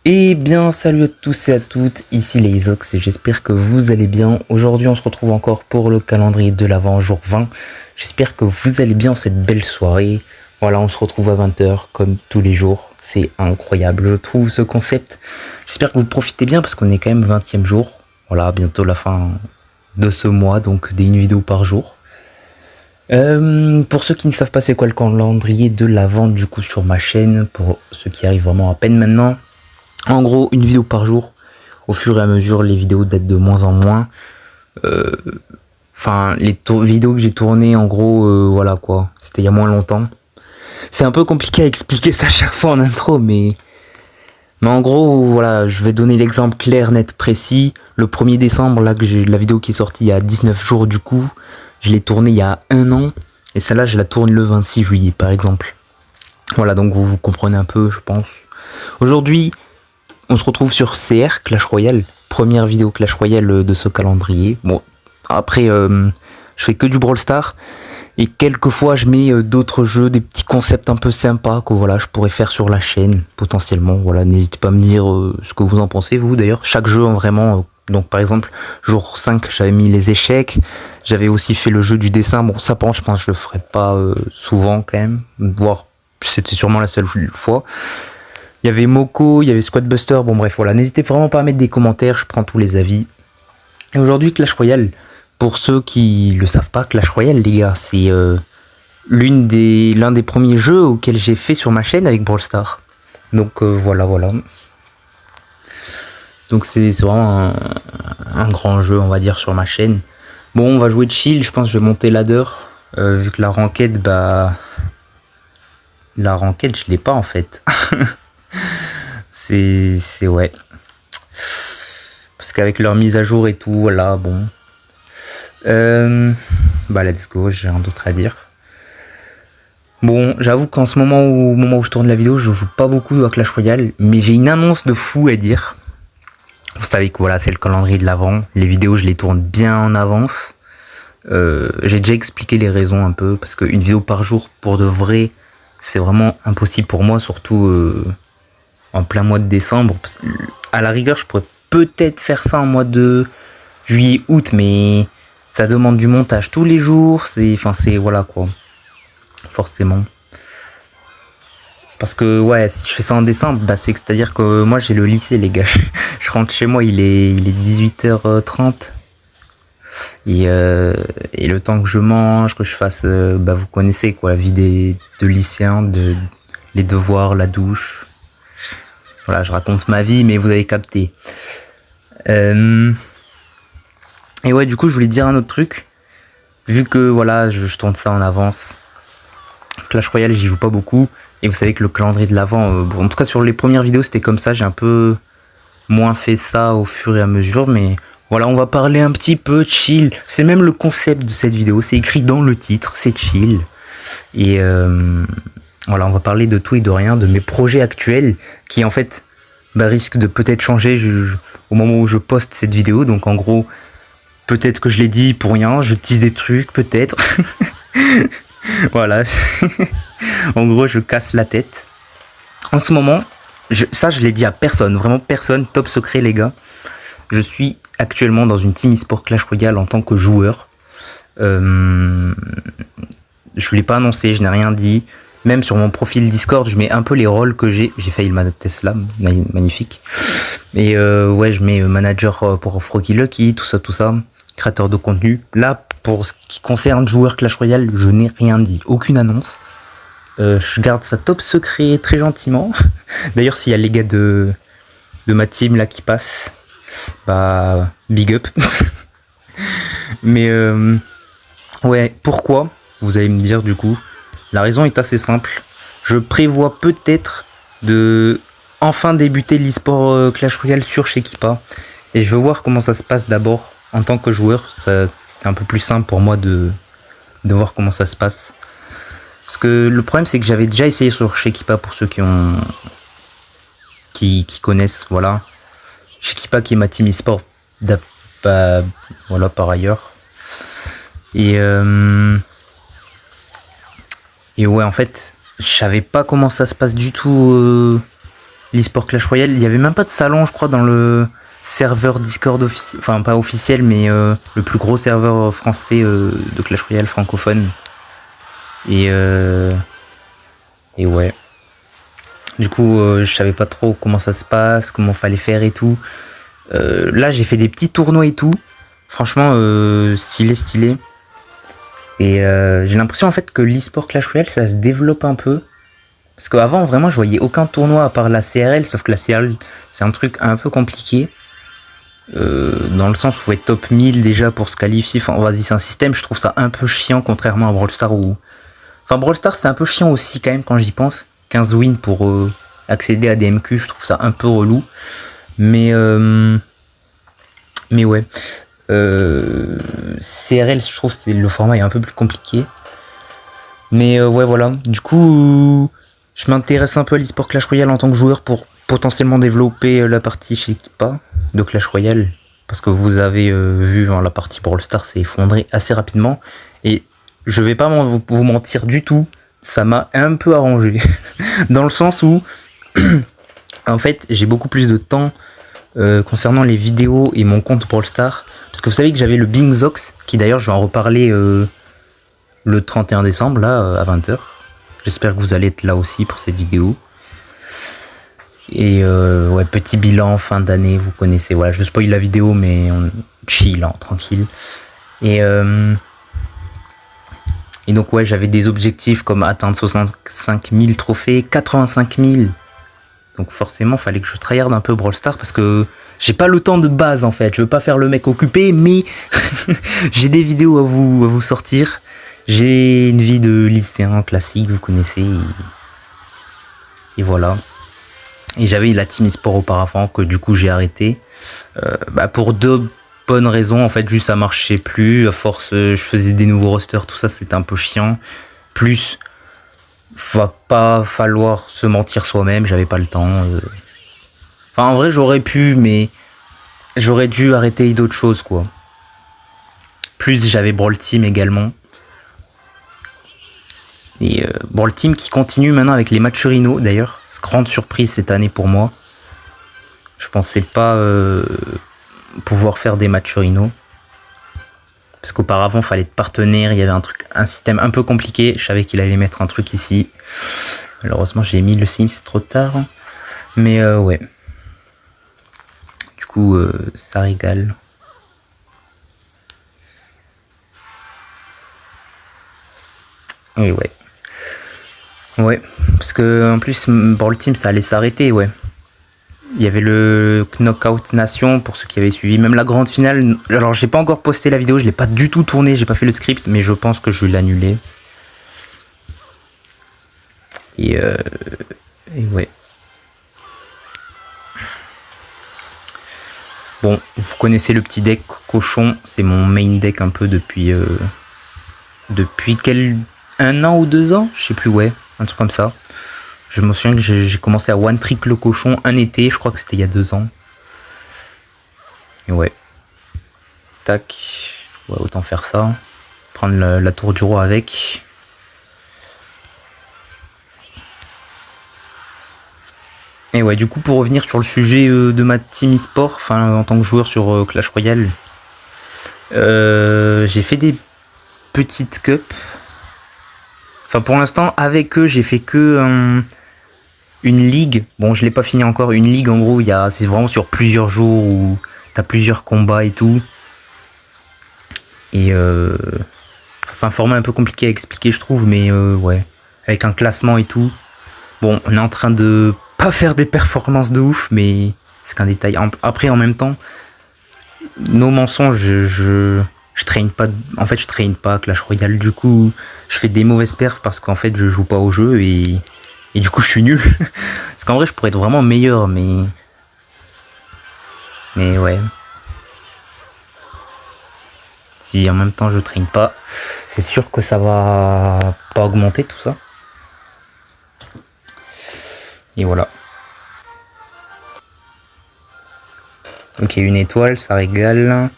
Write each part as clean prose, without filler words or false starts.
Eh bien, salut à tous et à toutes, ici les Isox et j'espère que vous allez bien. Aujourd'hui, on se retrouve encore pour le calendrier de l'Avent, jour 20. J'espère que vous allez bien cette belle soirée. Voilà, on se retrouve à 20 h comme tous les jours. C'est incroyable, je trouve ce concept. J'espère que vous profitez bien parce qu'on est quand même 20e jour. Voilà, bientôt la fin de ce mois, donc une vidéo par jour. Pour ceux qui ne savent pas c'est quoi le calendrier de l'Avent du coup sur ma chaîne, pour ceux qui arrivent vraiment à peine maintenant. En gros, une vidéo par jour. Au fur et à mesure, les vidéos datent de moins en moins. Enfin, les vidéos que j'ai tournées, en gros, voilà quoi. C'était il y a moins longtemps. C'est un peu compliqué à expliquer ça à chaque fois en intro, mais en gros, voilà, je vais donner l'exemple clair, net, précis. Le 1er décembre, là, que j'ai la vidéo qui est sortie il y a 19 jours du coup, je l'ai tournée il y a un an. Et celle-là, je la tourne le 26 juillet, par exemple. Voilà, donc vous comprenez un peu, je pense. Aujourd'hui, on se retrouve sur CR, Clash Royale. Première vidéo Clash Royale de ce calendrier. Bon, après, je fais que du Brawl Stars. Et quelquefois, je mets d'autres jeux, des petits concepts un peu sympas que voilà, je pourrais faire sur la chaîne, potentiellement. Voilà, n'hésitez pas à me dire ce que vous en pensez, vous d'ailleurs. Chaque jeu, vraiment. Donc, par exemple, jour 5, j'avais mis les échecs. J'avais aussi fait le jeu du dessin. Bon, ça, par contre, je pense que je le ferai pas souvent quand même. Voire, c'était sûrement la seule fois. Il y avait Moko, il y avait Squad Buster, bon bref, voilà. N'hésitez vraiment pas à mettre des commentaires, je prends tous les avis. Et aujourd'hui, Clash Royale. Pour ceux qui le savent pas, Clash Royale, les gars, c'est l'un des premiers jeux auxquels j'ai fait sur ma chaîne avec Brawl Stars. Donc voilà. Donc c'est vraiment un grand jeu, on va dire, sur ma chaîne. Bon, on va jouer de chill, je pense que je vais monter ladder. Vu que la ranked, la ranked, je l'ai pas en fait. c'est ouais. Parce qu'avec leur mise à jour et tout, voilà, bon. Let's go, j'ai rien d'autre à dire. Bon, j'avoue qu'en ce moment, au moment où je tourne la vidéo, je joue pas beaucoup à Clash Royale, mais j'ai une annonce de fou à dire. Vous savez que voilà, c'est le calendrier de l'Avent. Les vidéos, je les tourne bien en avance. J'ai déjà expliqué les raisons un peu, parce qu'une vidéo par jour, pour de vrai, c'est vraiment impossible pour moi, surtout en plein mois de décembre. À la rigueur, je pourrais peut-être faire ça en mois de juillet, août, mais ça demande du montage tous les jours. C'est voilà quoi. Forcément. Parce que ouais, si je fais ça en décembre, c'est-à-dire que moi j'ai le lycée, les gars. Je rentre chez moi, il est 18h30. Et le temps que je mange, que je fasse, vous connaissez quoi, la vie de lycéen, les devoirs, la douche. Voilà, je raconte ma vie, mais vous avez capté. Et ouais, du coup, je voulais dire un autre truc. Vu que voilà, je tourne ça en avance. Clash Royale, j'y joue pas beaucoup. Et vous savez que le calendrier de l'Avent, en tout cas sur les premières vidéos, c'était comme ça. J'ai un peu moins fait ça au fur et à mesure. Mais voilà, on va parler un petit peu chill. C'est même le concept de cette vidéo. C'est écrit dans le titre, c'est chill. Et voilà, on va parler de tout et de rien, de mes projets actuels qui en fait risquent de peut-être changer au moment où je poste cette vidéo. Donc en gros, peut-être que je l'ai dit pour rien, je tease des trucs, peut-être. Voilà. En gros, je casse la tête. En ce moment, ça je l'ai dit à personne, vraiment personne, top secret les gars. Je suis actuellement dans une team e-sport Clash Royale en tant que joueur. Je ne l'ai pas annoncé, je n'ai rien dit. Même sur mon profil Discord, je mets un peu les rôles que j'ai. J'ai failli le Tesla, magnifique. Et ouais, je mets manager pour Froggy Lucky, tout ça. Créateur de contenu. Là, pour ce qui concerne joueur Clash Royale, je n'ai rien dit, aucune annonce. Je garde ça top secret très gentiment. D'ailleurs, s'il y a les gars de ma team là qui passent, big up. Mais ouais, pourquoi? Vous allez me dire du coup. La raison est assez simple. Je prévois peut-être de enfin débuter l'e-sport Clash Royale sur Shekipa. Et je veux voir comment ça se passe d'abord en tant que joueur. C'est un peu plus simple pour moi de voir comment ça se passe. Parce que le problème c'est que j'avais déjà essayé sur Shekipa pour ceux qui connaissent, voilà. Shekipa qui est ma team e-sport, voilà par ailleurs. Et ouais, en fait, je savais pas comment ça se passe du tout l'e-sport Clash Royale, il y avait même pas de salon, je crois, dans le serveur Discord officiel, enfin pas officiel, mais le plus gros serveur français de Clash Royale francophone. Et ouais. Du coup, je savais pas trop comment ça se passe, comment fallait faire et tout. Là, j'ai fait des petits tournois et tout. Franchement, stylé. Et j'ai l'impression en fait que l'e-sport Clash Royale, ça se développe un peu. Parce qu'avant, vraiment, je voyais aucun tournoi à part la CRL, sauf que la CRL, c'est un truc un peu compliqué. Dans le sens où il faut être top 1000 déjà pour se qualifier. Enfin, vas-y, c'est un système, je trouve ça un peu chiant, contrairement à Brawl Stars où... Enfin, Brawl Stars, c'est un peu chiant aussi, quand même, quand j'y pense. 15 wins pour accéder à des MQ, je trouve ça un peu relou. Mais ouais. CRL, je trouve que le format est un peu plus compliqué. Mais ouais, voilà. Du coup, je m'intéresse un peu à l'e-sport Clash Royale en tant que joueur pour potentiellement développer la partie chez Equipa de Clash Royale. Parce que vous avez vu, la partie Brawl Stars s'est effondrée assez rapidement. Et je vais pas vous mentir du tout, ça m'a un peu arrangé. Dans le sens où, en fait, j'ai beaucoup plus de temps concernant les vidéos et mon compte Brawl Stars. Parce que vous savez que j'avais le Bingzox, qui d'ailleurs je vais en reparler le 31 décembre, là, à 20h. J'espère que vous allez être là aussi pour cette vidéo. Et ouais, petit bilan fin d'année, vous connaissez. Voilà, je spoil la vidéo, mais on chill, hein, tranquille. Et donc ouais, j'avais des objectifs comme atteindre 65 000 trophées, 85 000. Donc forcément, fallait que je tryhard un peu Brawl Stars parce que j'ai pas le temps de base en fait. Je veux pas faire le mec occupé, mais j'ai des vidéos à vous sortir. J'ai une vie de lycéen classique, vous connaissez. Et voilà. Et j'avais la team e-sport auparavant que du coup j'ai arrêté. Pour deux bonnes raisons. En fait, juste ça marchait plus. À force, je faisais des nouveaux rosters, tout ça c'était un peu chiant. Plus, va pas falloir se mentir soi-même, j'avais pas le temps. Enfin, en vrai, j'aurais pu, mais j'aurais dû arrêter d'autres choses, quoi. Plus, j'avais Brawl Team également. Et Brawl Team qui continue maintenant avec les matchs Rhino, d'ailleurs. Grande surprise cette année pour moi. Je pensais pas pouvoir faire des matchs Rhino. Parce qu'auparavant, il fallait être partenaire. Il y avait un système un peu compliqué. Je savais qu'il allait mettre un truc ici. Malheureusement, j'ai mis le Sims trop tard. Mais ouais. Du coup, ça régale. Et ouais. Ouais, parce que en plus, Brawl Team, ça allait s'arrêter, ouais. Il y avait le Knockout Nation pour ceux qui avaient suivi, même la grande finale. Alors, j'ai pas encore posté la vidéo, je l'ai pas du tout tourné, j'ai pas fait le script, mais je pense que je vais l'annuler. Et ouais. Bon, vous connaissez le petit deck cochon, c'est mon main deck un peu depuis un an ou 2 ans, je sais plus, ouais, un truc comme ça. Je me souviens que j'ai commencé à one trick le cochon un été, je crois que c'était il y a 2 ans. Et ouais. Tac. Ouais, autant faire ça. Prendre la tour du roi avec. Et ouais, du coup, pour revenir sur le sujet de ma team e-sport, enfin en tant que joueur sur Clash Royale, j'ai fait des petites cups. Enfin, pour l'instant, avec eux, j'ai fait que une ligue. Bon, je l'ai pas fini encore. Une ligue, en gros, c'est vraiment sur plusieurs jours où t'as plusieurs combats et tout. Et c'est un format un peu compliqué à expliquer, je trouve, mais ouais, avec un classement et tout. Bon, on est en train de pas faire des performances de ouf, mais c'est qu'un détail. Après, en même temps, nos mensonges, je traîne pas. En fait, je traîne pas Clash Royale. Du coup, je fais des mauvaises perfs parce qu'en fait, je joue pas au jeu et du coup, je suis nul. Parce qu'en vrai, je pourrais être vraiment meilleur, mais ouais. Si en même temps je traîne pas, c'est sûr que ça va pas augmenter tout ça. Et voilà. Ok, une étoile, ça régale.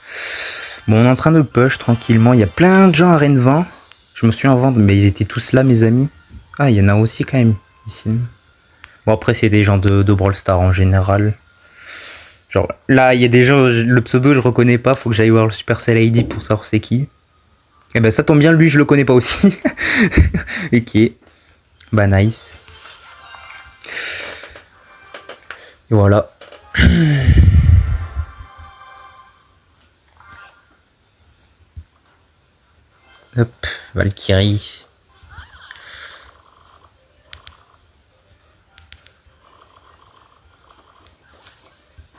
Bon, on est en train de push tranquillement. Il y a plein de gens à Rennes 20. Je me suis en vente, mais ils étaient tous là, mes amis. Ah, il y en a aussi quand même ici. Bon, après, c'est des gens de Brawl Stars en général. Genre, là, il y a des gens, le pseudo, je reconnais pas. Faut que j'aille voir le Supercell ID pour savoir c'est qui. Et ben, ça tombe bien, lui, je le connais pas aussi. Ok. Bah, nice. Et voilà. Hop, Valkyrie.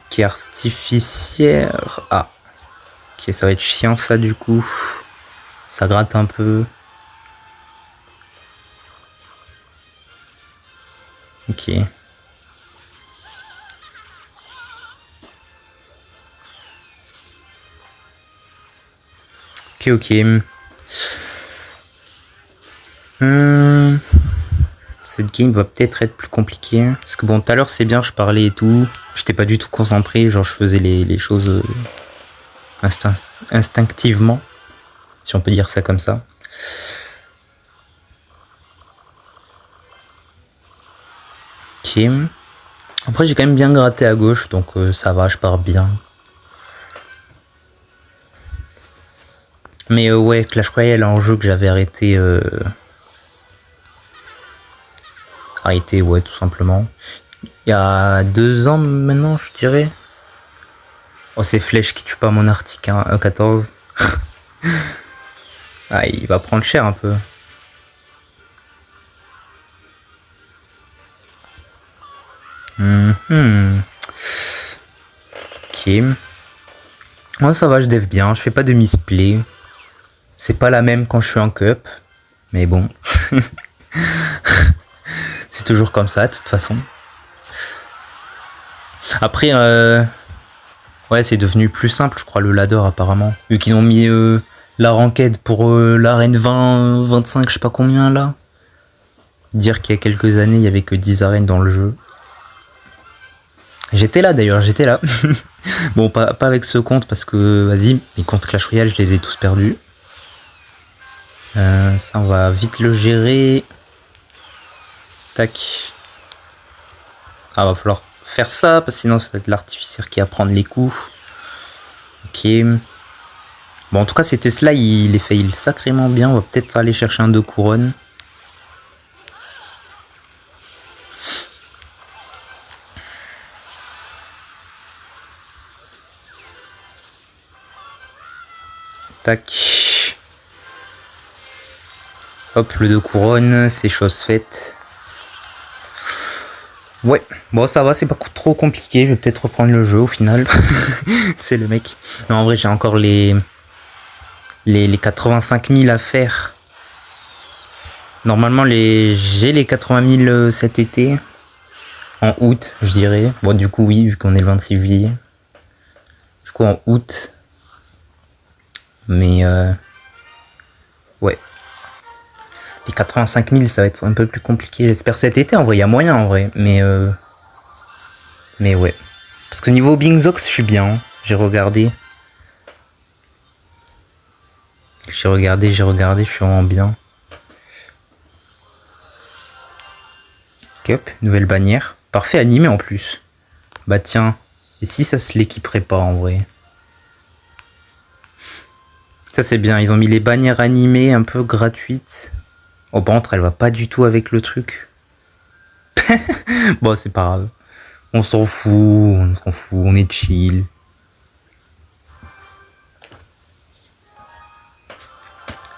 Qui est artificière. Ah. Ok, ça va être chiant ça du coup. Ça gratte un peu. Ok. Ok, ok. Cette game va peut-être être plus compliquée. Parce que bon, tout à l'heure c'est bien, je parlais et tout. J'étais pas du tout concentré, genre je faisais les choses instinctivement. Si on peut dire ça comme ça. Ok. Après j'ai quand même bien gratté à gauche, donc ça va, je pars bien. Mais ouais, Clash Royale, un jeu que j'avais arrêté... Arrêté, ouais, tout simplement. Il y a 2 ans maintenant, je dirais. Oh, c'est Flèche qui tue pas mon Arctique, hein, E14. Ah, il va prendre cher un peu. Ok. Moi, ça va, je dev bien. Je fais pas de misplay. C'est pas la même quand je suis en cup. Mais bon. C'est toujours comme ça, de toute façon. Après, ouais, c'est devenu plus simple, je crois, le ladder, apparemment. Vu qu'ils ont mis la ranked pour l'arène 20, 25, je sais pas combien, là. Dire qu'il y a quelques années, il y avait que 10 arènes dans le jeu. J'étais là, d'ailleurs, j'étais là. Bon, pas avec ce compte, parce que, vas-y, les comptes Clash Royale, je les ai tous perdus. Ça, on va vite le gérer. Tac. Ah, va falloir faire ça, parce que sinon, ça va être l'artificier qui va prendre les coups. Ok. Bon, en tout cas, ces Tesla, il les fail sacrément bien. On va peut-être aller chercher un 2 couronnes. Tac. Hop, le 2 couronnes, c'est chose faite. Ouais, bon ça va, c'est pas trop compliqué, je vais peut-être reprendre le jeu au final. C'est le mec. Non, en vrai, j'ai encore les 85 000 à faire. Normalement, j'ai les 80 000 cet été. En août, je dirais. Bon, du coup, oui, vu qu'on est le 26 juillet. Du coup, en août. Mais, ouais. Les 85 000, ça va être un peu plus compliqué. J'espère cet été, en vrai, il y a moyen, en vrai. Mais ouais. Parce que niveau Bingzox, je suis bien. Hein. J'ai regardé. J'ai regardé, je suis vraiment bien. Hop, nouvelle bannière. Parfait animé en plus. Bah tiens, et si ça se l'équiperait pas en vrai? Ça c'est bien, ils ont mis les bannières animées un peu gratuites. Oh par contre elle va pas du tout avec le truc. Bon c'est pas grave. On s'en fout, on est chill.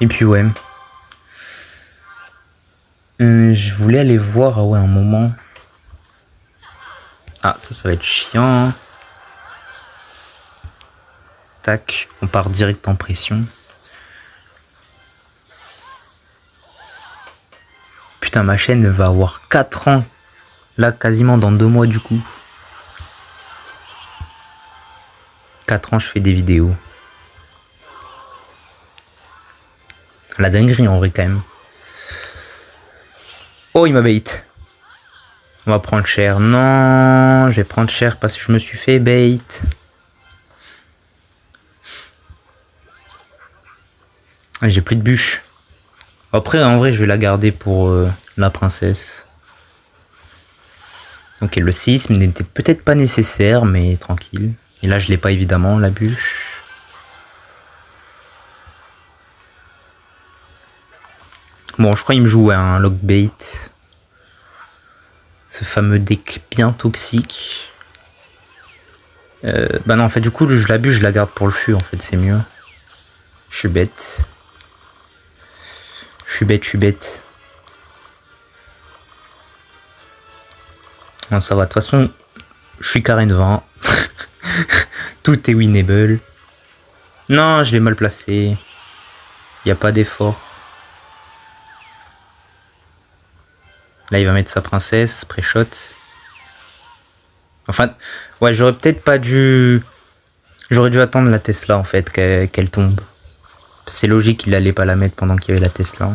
Et puis ouais. Je voulais aller voir, ah ouais, un moment. Ah, ça va être chiant. Tac, on part direct en pression. Putain, ma chaîne va avoir 4 ans. Là, quasiment dans 2 mois du coup. 4 ans, je fais des vidéos. La dinguerie en vrai quand même. Oh, il m'a bait. On va prendre cher. Non, je vais prendre cher parce que je me suis fait bait. J'ai plus de bûche. Après, en vrai, je vais la garder pour la princesse. Ok, le séisme n'était peut-être pas nécessaire, mais tranquille. Et là, je l'ai pas évidemment, la bûche. Bon, je crois qu'il me joue un lockbait. Ce fameux deck bien toxique. Bah non, en fait, du coup, la bûche, je la garde pour le fût, en fait, c'est mieux. Je suis bête. Je suis bête. Non, ça va, de toute façon, je suis carré de 20. Tout est winnable. Non, je l'ai mal placé. Il n'y a pas d'effort. Là, il va mettre sa princesse, pré-shot. Enfin, ouais, j'aurais peut-être pas dû... J'aurais dû attendre la Tesla, en fait, qu'elle tombe. C'est logique qu'il allait pas la mettre pendant qu'il y avait la Tesla.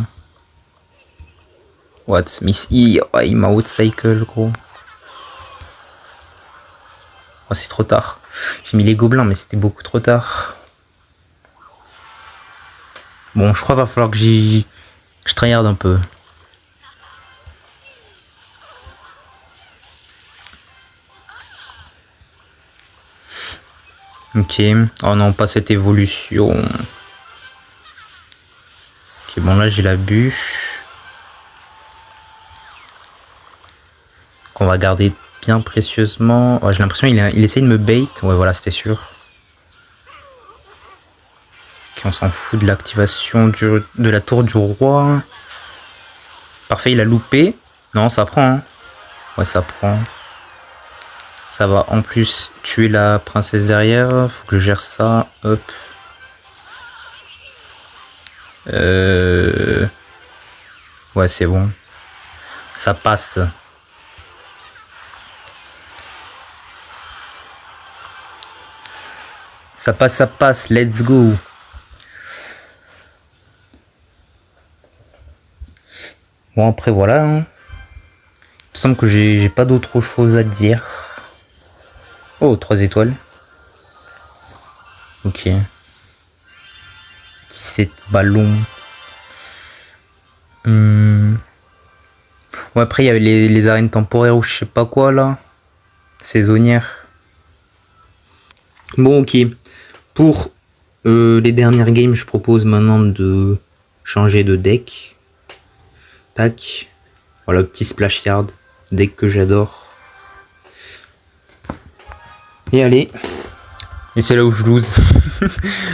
What? Miss E, oh, il m'a outcycle, gros. Oh, c'est trop tard. J'ai mis les gobelins, mais c'était beaucoup trop tard. Bon, je crois qu'il va falloir que je tryhard un peu. Ok. Oh non, pas cette évolution. Ok, bon, là, j'ai la bûche. Qu'on va garder bien précieusement. Oh, j'ai l'impression qu'il essaye de me bait. Ouais, voilà, c'était sûr. Ok, on s'en fout de l'activation de la tour du roi. Parfait, il a loupé. Non, ça prend. Hein. Ouais, ça prend. Ça va en plus tuer la princesse derrière. Faut que je gère ça. Hop. Ouais, c'est bon. Ça passe. Ça passe. Let's go. Bon, après, voilà. Hein. Il me semble que j'ai pas d'autre chose à dire. Oh, 3 étoiles. Ok. 17 ballons. Ouais, après, il y avait les arènes temporaires ou je sais pas quoi, là. Saisonnières. Bon, ok. Pour les dernières games, je propose maintenant de changer de deck. Tac. Voilà, petit splash yard. Deck que j'adore. Et allez. Et c'est là où je lose.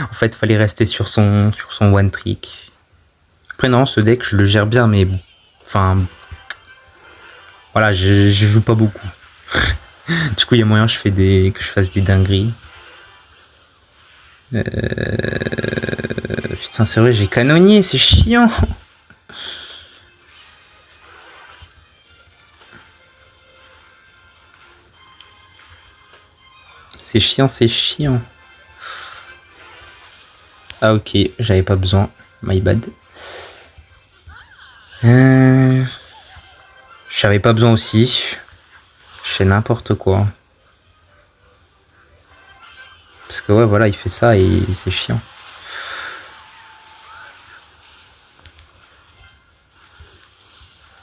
En fait, fallait rester sur son one trick. Après, non, ce deck, je le gère bien, mais bon. Enfin. Voilà, je joue pas beaucoup. Du coup, il y a moyen que je fasse des dingueries. Putain, c'est vrai, j'ai canonnier, c'est chiant. C'est chiant, c'est chiant. Ah ok, j'avais pas besoin. My bad. J'avais pas besoin aussi. Je fais n'importe quoi. Parce que ouais, voilà, il fait ça et c'est chiant.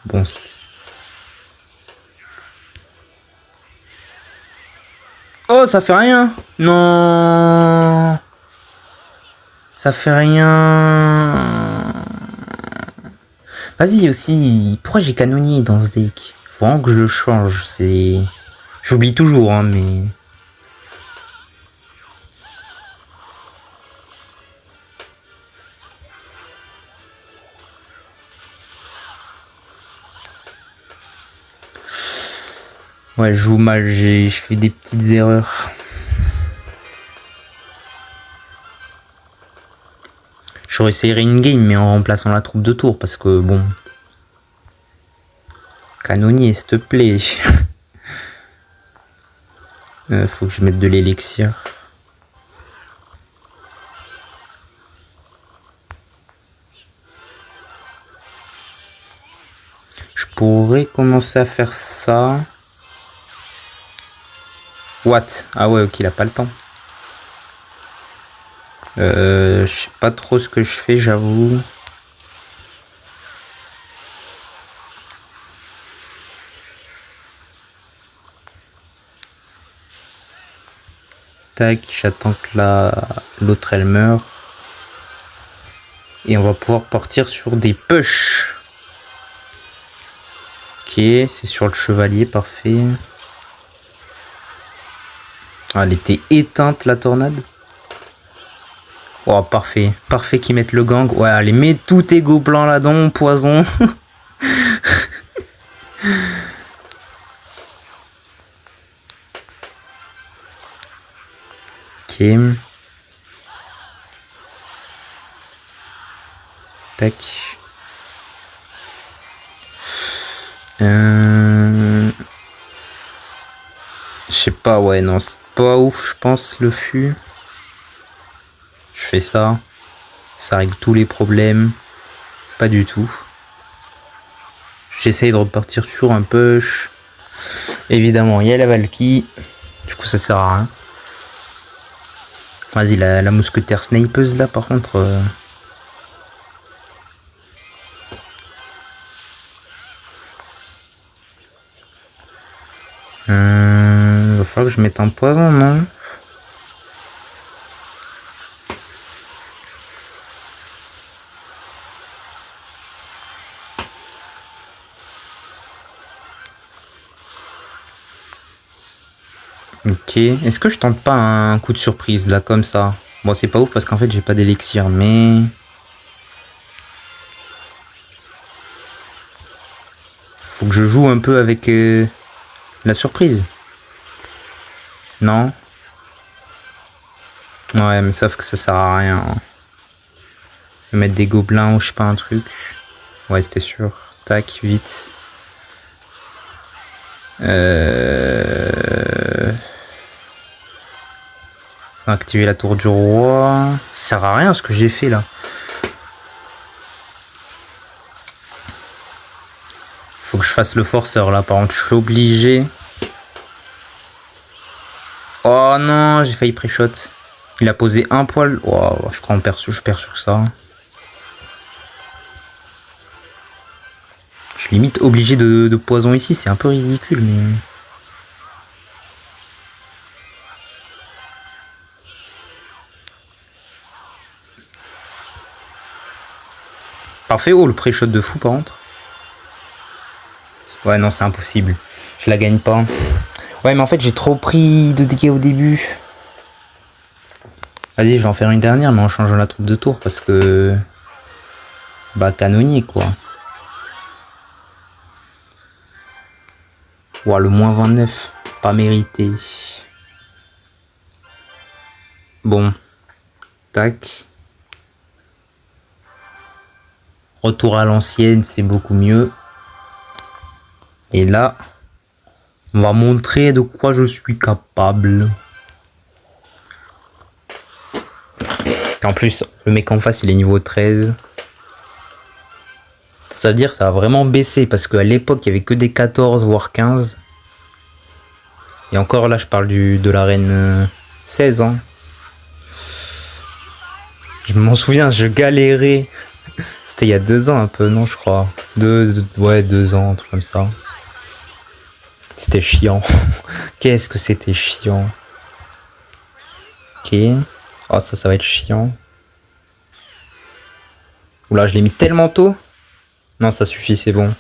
Bon. Oh, ça fait rien. Non. Ça fait rien. Vas-y aussi. Pourquoi j'ai canonnier dans ce deck? Faut vraiment que je le change. C'est. J'oublie toujours, hein, mais. Ouais, je joue mal, je fais des petites erreurs. J'aurais essayé une game, mais en remplaçant la troupe de tour, parce que bon. Canonnier, s'il te plaît. Faut que je mette de l'élixir. Je pourrais commencer à faire ça. What? Ah ouais, ok, il a pas le temps. Je sais pas trop ce que je fais, j'avoue. Tac, j'attends que l'autre elle meure. Et on va pouvoir partir sur des push. Ok, c'est sur le chevalier, parfait. Ah, elle était éteinte la tornade. Oh, parfait. Parfait qu'ils mettent le gang. Ouais, allez, mets tous tes gobelins là-dedans, poison. Ok. Tac. Je sais pas, ouais, non, c'est pas ouf, je pense, le fût. Je fais ça. Ça règle tous les problèmes. Pas du tout. J'essaye de repartir sur un push. Évidemment, il y a la Valky. Du coup, ça sert à rien. Vas-y, la mousquetaire snipeuse là, par contre. Va falloir que je mette un poison, non? Ok. Est-ce que je tente pas un coup de surprise là, comme ça? Bon, c'est pas ouf parce qu'en fait, j'ai pas d'élixir, mais. Faut que je joue un peu avec la surprise. Non? Ouais, mais sauf que ça sert à rien. Je vais mettre des gobelins ou je sais pas, un truc. Ouais, c'était sûr. Tac, vite. Ça va activer la tour du roi. Ça sert à rien ce que j'ai fait là. Faut que je fasse le forceur là, par contre, je suis obligé. Oh non, j'ai failli pré-shot. Il a posé un poil. Oh, je crois je perds sur ça. Je suis limite obligé de poison ici, c'est un peu ridicule, mais. Parfait. Oh, le pré-shot de fou par contre. Ouais, non, c'est impossible. Je la gagne pas. Ouais, mais en fait, j'ai trop pris de dégâts au début. Vas-y, je vais en faire une dernière, mais en changeant la troupe de tour parce que. Bah, canonnier quoi. Ouah, le moins 29. Pas mérité. Bon. Tac. Retour à l'ancienne, c'est beaucoup mieux. Et là, on va montrer de quoi je suis capable. En plus, le mec en face, il est niveau 13. Ça veut dire que ça a vraiment baissé parce qu'à l'époque, il n'y avait que des 14 voire 15. Et encore là, je parle de l'arène 16. Hein. Je m'en souviens, je galérais. C'était il y a 2 ans un peu, non, je crois. Ouais, 2 ans, un truc comme ça. C'était chiant. Qu'est-ce que c'était chiant. Ok. Oh, ça va être chiant. Oula, je l'ai mis tellement tôt. Non, ça suffit, c'est bon.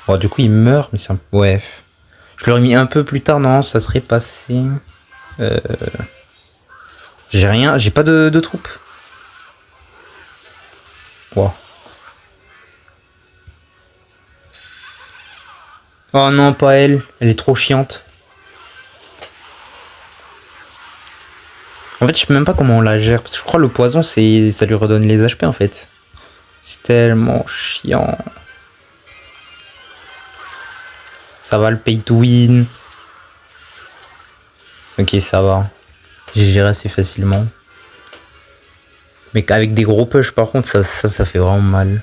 Bon, du coup, il meurt, mais c'est un... Ouais. Je l'aurais mis un peu plus tard, non, ça serait passé. J'ai rien, j'ai pas de troupes. Wow. Oh non, pas elle. Elle est trop chiante. En fait, je sais même pas comment on la gère. Parce que je crois que le poison, ça lui redonne les HP en fait. C'est tellement chiant. Ça va le pay to win. Ok, ça va. J'ai géré assez facilement. Mais avec des gros push, par contre, ça fait vraiment mal.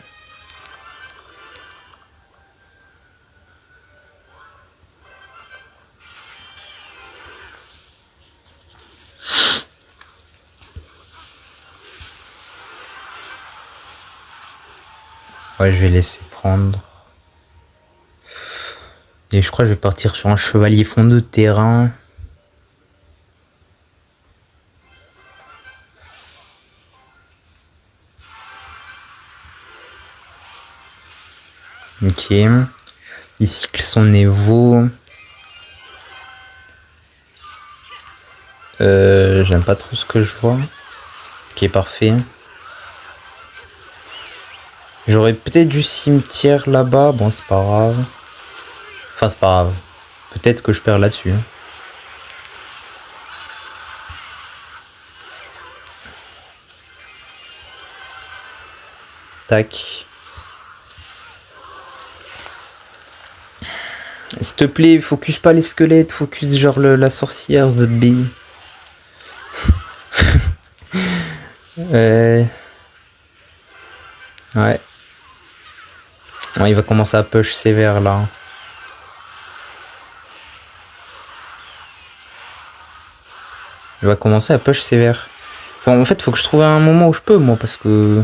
Ouais, je vais laisser prendre. Et je crois que je vais partir sur un chevalier fond de terrain. Ok. Il cycle son Evo. J'aime pas trop ce que je vois. Ok, parfait. J'aurais peut-être du cimetière là-bas. Bon, c'est pas grave. Enfin, c'est pas grave. Peut-être que je perds là-dessus. Tac. S'il te plaît, focus pas les squelettes, focus genre la sorcière, The Bee. Ouais. Ouais, il va commencer à push sévère là. Il va commencer à push sévère. Enfin, en fait, faut que je trouve un moment où je peux, moi, parce que...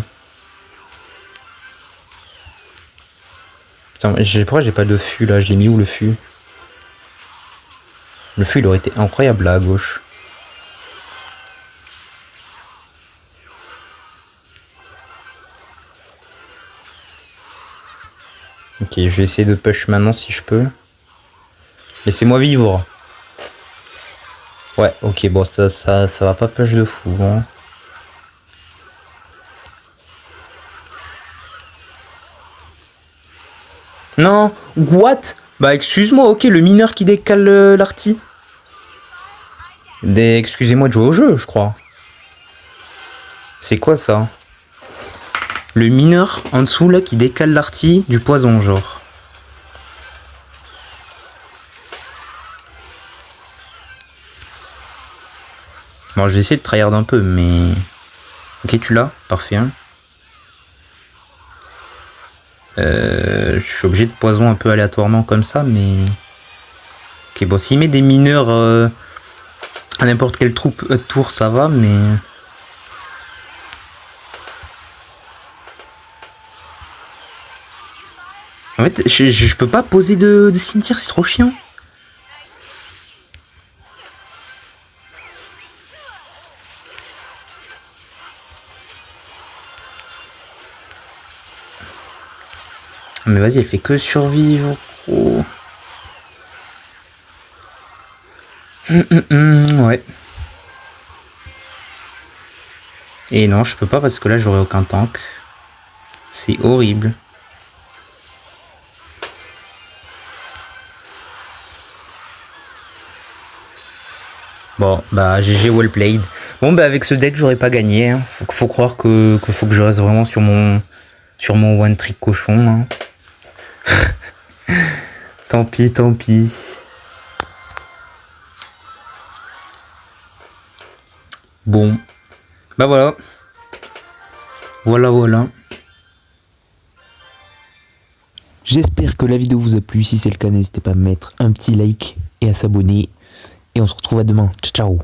Putain, pourquoi j'ai pas de fût là? Je l'ai mis où le fût? Le fût, il aurait été incroyable là à gauche. Ok, je vais essayer de push maintenant si je peux. Laissez-moi vivre. Ouais, ok, bon, ça va pas push de fou, hein. Non, what? Bah excuse-moi, ok, le mineur qui décale l'arty. Excusez-moi de jouer au jeu, je crois. C'est quoi ça? Le mineur en dessous là qui décale l'arty du poison, genre. Bon, je vais essayer de tryhard un peu, mais... Ok, tu l'as? Parfait. Je suis obligé de poison un peu aléatoirement comme ça, mais... Ok, bon, s'il met des mineurs à n'importe quel tour, ça va, mais... En fait, je peux pas poser de cimetière, c'est trop chiant. Mais vas-y, elle fait que survivre. Oh. Ouais. Et non, je peux pas parce que là, j'aurai aucun tank. C'est horrible. Bon, bah GG well played. Bon, bah avec ce deck, j'aurais pas gagné. Hein. Faut croire que faut que je reste vraiment sur mon one trick cochon. Hein. Tant pis, tant pis. Bon, bah voilà. Voilà. J'espère que la vidéo vous a plu. Si c'est le cas, n'hésitez pas à mettre un petit like et à s'abonner. Et on se retrouve à demain. Ciao, ciao.